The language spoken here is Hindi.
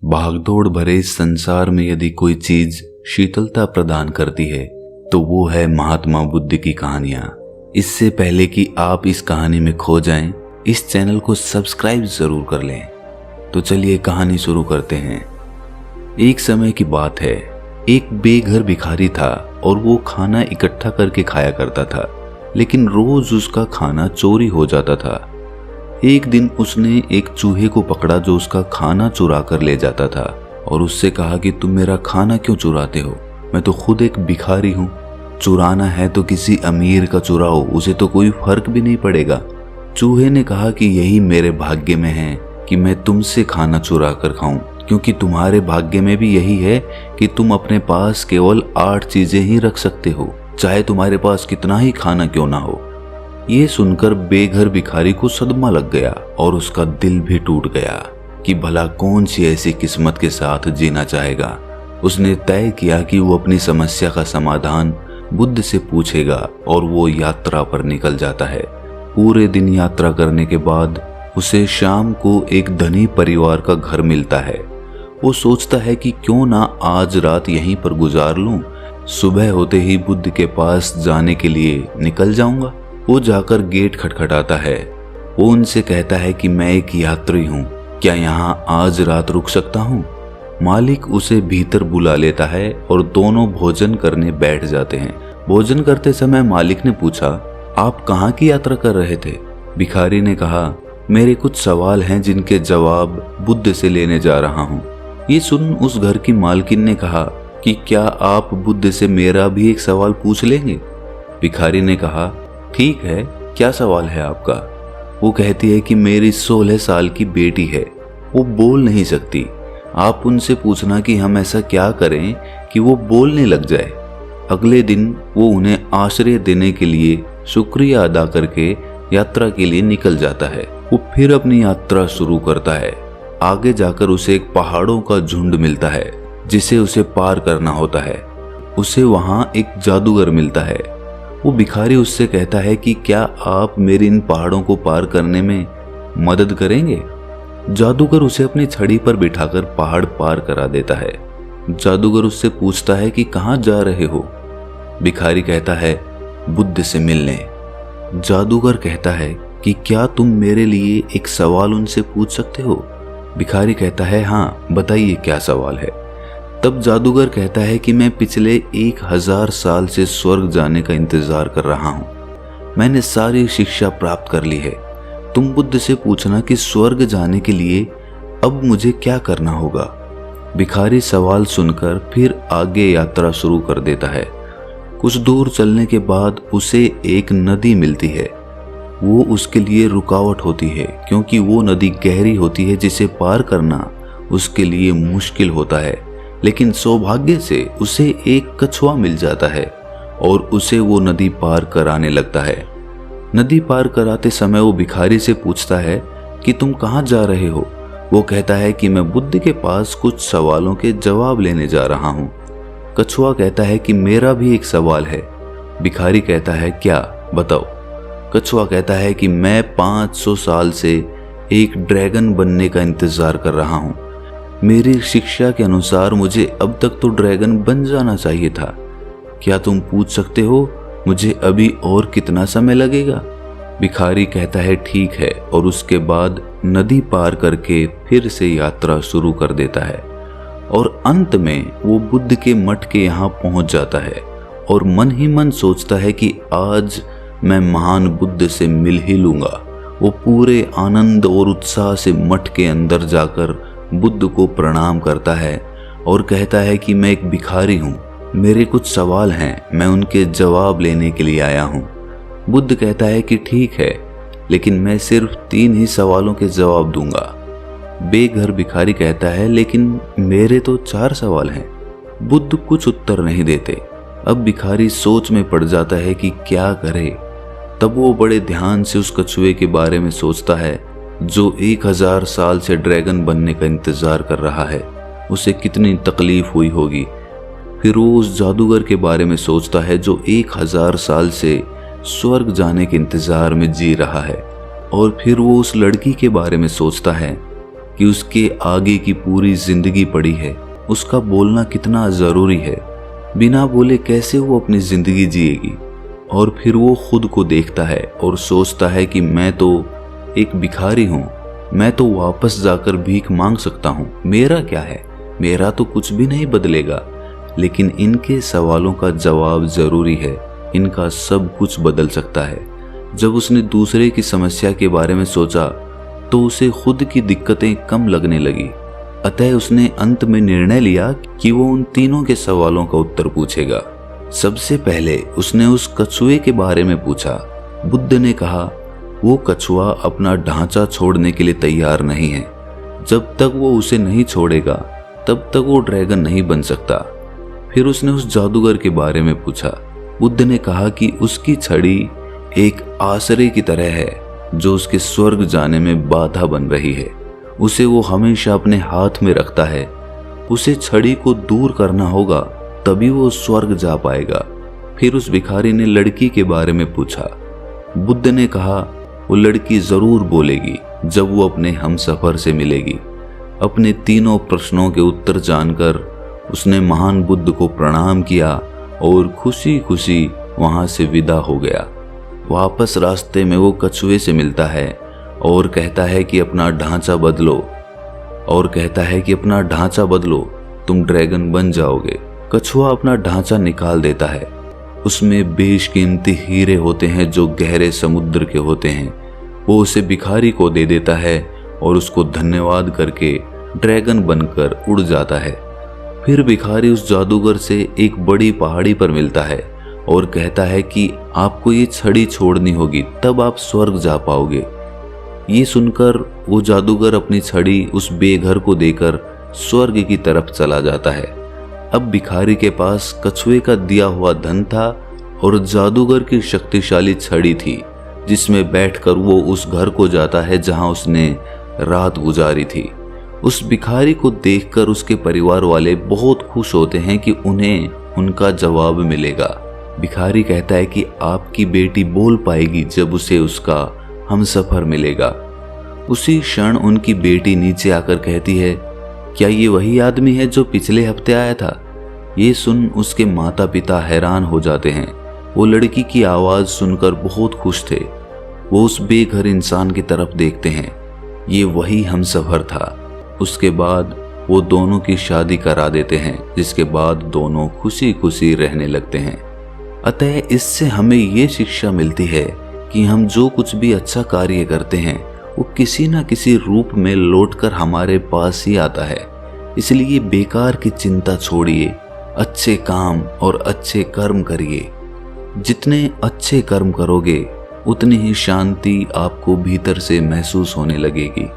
भागदौड़ भरे इस संसार में यदि कोई चीज शीतलता प्रदान करती है तो वो है महात्मा बुद्ध की कहानियां। इससे पहले कि आप इस कहानी में खो जाएं, इस चैनल को सब्सक्राइब जरूर कर लें। तो चलिए कहानी शुरू करते हैं। एक समय की बात है, एक बेघर भिखारी था और वो खाना इकट्ठा करके खाया करता था, लेकिन रोज उसका खाना चोरी हो जाता था। एक दिन उसने एक चूहे को पकड़ा जो उसका खाना चुरा कर ले जाता था और उससे कहा कि तुम मेरा खाना क्यों चुराते हो? मैं तो खुद एक भिखारी हूँ। चुराना है तो किसी अमीर का चुराओ, उसे तो कोई फर्क भी नहीं पड़ेगा। चूहे ने कहा कि यही मेरे भाग्य में है कि मैं तुमसे खाना चुरा कर खाऊं, क्योंकि तुम्हारे भाग्य में भी यही है कि तुम अपने पास केवल 8 चीजें ही रख सकते हो, चाहे तुम्हारे पास कितना ही खाना क्यों ना हो। ये सुनकर बेघर भिखारी को सदमा लग गया और उसका दिल भी टूट गया कि भला कौन सी ऐसी किस्मत के साथ जीना चाहेगा। उसने तय किया कि वो अपनी समस्या का समाधान बुद्ध से पूछेगा और वो यात्रा पर निकल जाता है। पूरे दिन यात्रा करने के बाद उसे शाम को एक धनी परिवार का घर मिलता है। वो सोचता है कि क्यों ना आज रात यहीं पर गुजार लूं, सुबह होते ही बुद्ध के पास जाने के लिए निकल जाऊंगा। वो जाकर गेट खटखटाता है। वो उनसे कहता है कि मैं एक यात्री हूँ, क्या यहाँ आज रात रुक सकता हूँ? मालिक उसे भीतर बुला लेता है और दोनों भोजन करने बैठ जाते हैं। भोजन करते समय मालिक ने पूछा, आप कहाँ की यात्रा कर रहे थे? भिखारी ने कहा, मेरे कुछ सवाल हैं जिनके जवाब बुद्ध से लेने जा रहा हूँ। ये सुन उस घर की मालकिन ने कहा कि क्या आप बुद्ध से मेरा भी एक सवाल पूछ लेंगे? भिखारी ने कहा, ठीक है, क्या सवाल है आपका? वो कहती है कि मेरी 16 साल की बेटी है, वो बोल नहीं सकती। आप उनसे पूछना कि हम ऐसा क्या करें कि वो बोलने लग जाए। अगले दिन वो उन्हें आश्रय देने के लिए शुक्रिया अदा करके यात्रा के लिए निकल जाता है। वो फिर अपनी यात्रा शुरू करता है। आगे जाकर उसे एक पहाड़ों का झुंड मिलता है जिसे उसे पार करना होता है। उसे वहां एक जादूगर मिलता है। वो भिखारी उससे कहता है कि क्या आप मेरी इन पहाड़ों को पार करने में मदद करेंगे? जादूगर उसे अपनी छड़ी पर बिठाकर पहाड़ पार करा देता है। जादूगर उससे पूछता है कि कहाँ जा रहे हो? भिखारी कहता है, बुद्ध से मिलने। जादूगर कहता है कि क्या तुम मेरे लिए एक सवाल उनसे पूछ सकते हो? भिखारी कहता है, हाँ बताइए क्या सवाल है। तब जादूगर कहता है कि मैं पिछले 1000 साल से स्वर्ग जाने का इंतजार कर रहा हूँ। मैंने सारी शिक्षा प्राप्त कर ली है। तुम बुद्ध से पूछना कि स्वर्ग जाने के लिए अब मुझे क्या करना होगा। भिखारी सवाल सुनकर फिर आगे यात्रा शुरू कर देता है। कुछ दूर चलने के बाद उसे एक नदी मिलती है। वो उसके लिए रुकावट होती है क्योंकि वो नदी गहरी होती है जिसे पार करना उसके लिए मुश्किल होता है। लेकिन सौभाग्य से उसे एक कछुआ मिल जाता है और उसे वो नदी पार कराने लगता है। नदी पार कराते समय वो भिखारी से पूछता है कि तुम कहाँ जा रहे हो? वो कहता है कि मैं बुद्ध के पास कुछ सवालों के जवाब लेने जा रहा हूँ। कछुआ कहता है कि मेरा भी एक सवाल है। भिखारी कहता है, क्या? बताओ। कछुआ कहता है कि मैं 500 साल से एक ड्रैगन बनने का इंतजार कर रहा हूँ। मेरी शिक्षा के अनुसार मुझे अब तक तो ड्रैगन बन जाना चाहिए था। क्या तुम पूछ सकते हो मुझे अभी और कितना समय लगेगा? भिखारी कहता है, ठीक है, और उसके बाद नदी पार करके फिर से यात्रा शुरू कर देता है और अंत में वो बुद्ध के मठ के यहाँ पहुंच जाता है और मन ही मन सोचता है कि आज मैं महान बुद्ध से मिल ही लूंगा। वो पूरे आनंद और उत्साह से मठ के अंदर जाकर बुद्ध को प्रणाम करता है और कहता है कि मैं एक भिखारी हूँ, मेरे कुछ सवाल हैं, मैं उनके जवाब लेने के लिए आया हूँ। बुद्ध कहता है कि ठीक है, लेकिन मैं सिर्फ 3 ही सवालों के जवाब दूंगा। बेघर भिखारी कहता है, लेकिन मेरे तो 4 सवाल हैं। बुद्ध कुछ उत्तर नहीं देते। अब भिखारी सोच में पड़ जाता है कि क्या करे। तब वो बड़े ध्यान से उस कछुए के बारे में सोचता है जो 1000 साल से ड्रैगन बनने का इंतजार कर रहा है। उसे कितनी तकलीफ हुई होगी। फिर वो उस जादूगर के बारे में सोचता है जो 1000 साल से स्वर्ग जाने के इंतजार में जी रहा है। और फिर वो उस लड़की के बारे में सोचता है कि उसके आगे की पूरी जिंदगी पड़ी है, उसका बोलना कितना जरूरी है। बिना बोले कैसे वो अपनी जिंदगी जिएगी। और फिर वो खुद को देखता है और सोचता है कि मैं तो एक भिखारी हूँ, मैं तो वापस जाकर भीख मांग सकता हूँ, मेरा क्या है, मेरा तो कुछ भी नहीं बदलेगा। लेकिन इनके सवालों का जवाब जरूरी है, इनका सब कुछ बदल सकता है। जब उसने दूसरे की समस्या के बारे में सोचा तो उसे खुद की दिक्कतें कम लगने लगी। अतः उसने अंत में निर्णय लिया कि वो उन तीनों के सवालों का उत्तर पूछेगा। सबसे पहले उसने उस कछुए के बारे में पूछा। बुद्ध ने कहा वो कछुआ अपना ढांचा छोड़ने के लिए तैयार नहीं है। जब तक वो उसे नहीं छोड़ेगा तब तक वो ड्रैगन नहीं बन सकता। फिर उसने उस जादूगर के बारे में पूछा। बुद्ध ने कहा कि उसकी छड़ी एक आसरे की तरह है जो उसके स्वर्ग जाने में बाधा बन रही है। उसे वो हमेशा अपने हाथ में रखता है। उसे छड़ी को दूर करना होगा तभी वो स्वर्ग जा पाएगा। फिर उस भिखारी ने लड़की के बारे में पूछा। बुद्ध ने कहा वो लड़की जरूर बोलेगी जब वो अपने हमसफर से मिलेगी। अपने तीनों प्रश्नों के उत्तर जानकर उसने महान बुद्ध को प्रणाम किया और खुशी खुशी वहां से विदा हो गया। वापस रास्ते में वो कछुए से मिलता है और कहता है कि अपना ढांचा बदलो, तुम ड्रैगन बन जाओगे। कछुआ अपना ढांचा निकाल देता है। उसमें बेशकीमती हीरे होते हैं जो गहरे समुद्र के होते हैं। वो उसे भिखारी को दे देता है और उसको धन्यवाद करके ड्रैगन बनकर उड़ जाता है। फिर भिखारी उस जादूगर से एक बड़ी पहाड़ी पर मिलता है और कहता है कि आपको ये छड़ी छोड़नी होगी तब आप स्वर्ग जा पाओगे। ये सुनकर वो जादूगर अपनी छड़ी उस बेघर को देकर स्वर्ग की तरफ चला जाता है। अब भिखारी के पास कछुए का दिया हुआ धन था और जादूगर की शक्तिशाली छड़ी थी जिसमें बैठकर वो उस घर को जाता है जहां उसने रात गुजारी थी। उस भिखारी को देखकर उसके परिवार वाले बहुत खुश होते हैं कि उन्हें उनका जवाब मिलेगा। भिखारी कहता है कि आपकी बेटी बोल पाएगी जब उसे उसका हमसफर मिलेगा। उसी क्षण उनकी बेटी नीचे आकर कहती है, क्या ये वही आदमी है जो पिछले हफ्ते आया था? ये सुन उसके माता पिता हैरान हो जाते हैं। वो लड़की की आवाज सुनकर बहुत खुश थे। वो उस बेघर इंसान की तरफ देखते हैं। ये वही हमसफर था। उसके बाद वो दोनों की शादी करा देते हैं, जिसके बाद दोनों खुशी खुशी रहने लगते हैं। अतः इससे हमें ये शिक्षा मिलती है कि हम जो कुछ भी अच्छा कार्य करते हैं वो किसी न किसी रूप में लौटकर हमारे पास ही आता है। इसलिए बेकार की चिंता छोड़िए, अच्छे काम और अच्छे कर्म करिए। जितने अच्छे कर्म करोगे उतनी ही शांति आपको भीतर से महसूस होने लगेगी।